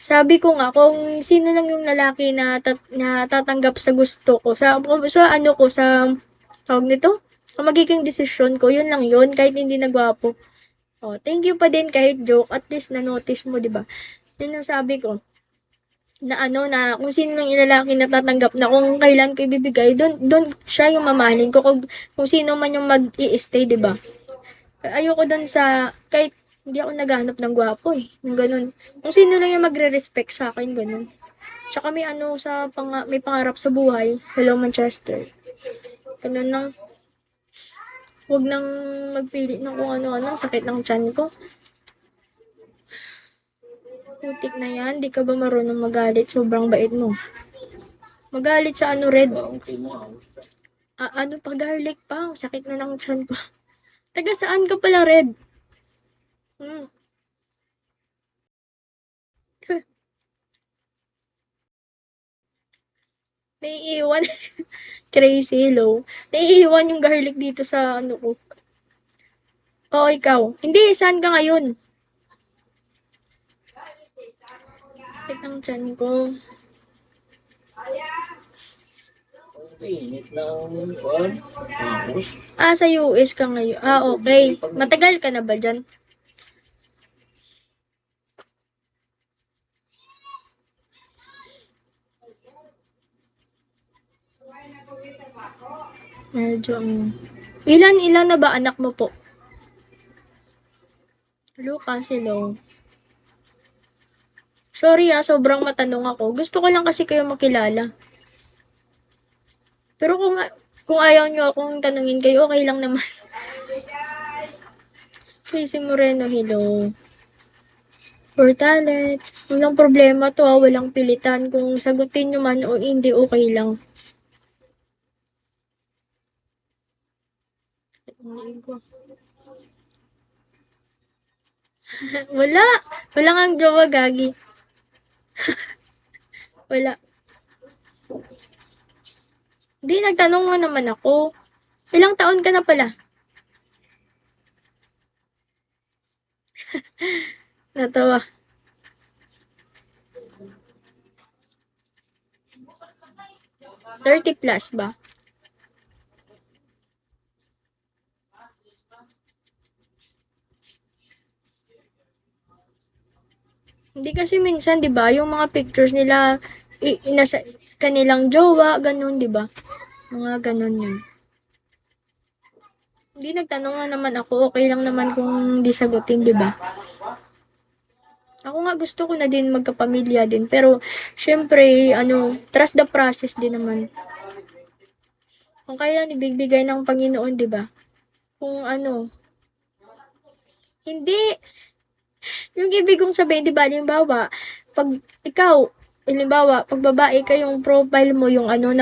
Sabi ko nga kung sino lang yung lalaki na na tatanggap sa gusto ko, sa ano ko, sa tawag nito, ang magiging desisyon ko, yun lang yun, kahit hindi na gwapo. Oh, thank you pa din kahit joke, at least na-notice mo, 'di ba? Yun ang sabi ko, na ano, na kung sino lang yung lalaki na tatanggap na kung kailan ko ibibigay, doon siya yung mamahalin ko, kung sino man yung mag-i-stay, 'di ba? Ayoko doon sa, kahit hindi ako naghahanap ng gwapo eh, yung ganun. Kung sino lang yung magre-respect sa akin, ganun. Tsaka may ano may pangarap sa buhay. Hello Manchester. Ganun lang. Huwag nang magpili ng kung ano-ano. Ang sakit ng tiyan ko. Putik na yan. Di ka ba marunong magalit? Sobrang bait mo. Magalit sa ano, Red? Ano pa, garlic pa. Ang sakit na ng tiyan ko. Taga saan ka pala, Red? Hmm. Naiiwan. Crazy, hello. Naiiwan yung garlic dito sa ano ko. Oo, ikaw. Hindi, saan ka ngayon? Sakit ng tiyan ko. Init ng kuwan. Tapos, Sa US ka ngayon. Okay. Matagal ka na ba dyan? Medyo, ilan na ba anak mo po? Lucas, hello. Sorry sobrang matanong ako. Gusto ko lang kasi kayo makilala. Pero kung ayaw nyo akong tanungin kayo, okay lang naman. Casey Moreno, hello. For talent. Walang problema to walang pilitan. Kung sagutin nyo man o hindi, okay lang. Wala. Wala nga jowa, gagi. Wala. Hindi, nagtanong nga naman ako. Ilang taon ka na pala? Natawa. ₱30 plus ba? Hindi kasi minsan, 'di ba, yung mga pictures nila nasa kanilang jowa, ganun, 'di ba? Mga ganun yun. Hindi, nagtanong nga naman ako, okay lang naman kung di sagutin, 'di ba? Ako nga gusto ko na din magkapamilya din, pero syempre ano, trust the process din naman. Kung kaya ibibigay ng Panginoon, 'di ba? Kung ano, hindi. Yung ibig kong sabihin, 'di ba, halimbawa, pag ikaw, halimbawa, pag babae ka, yung profile mo, yung ano ng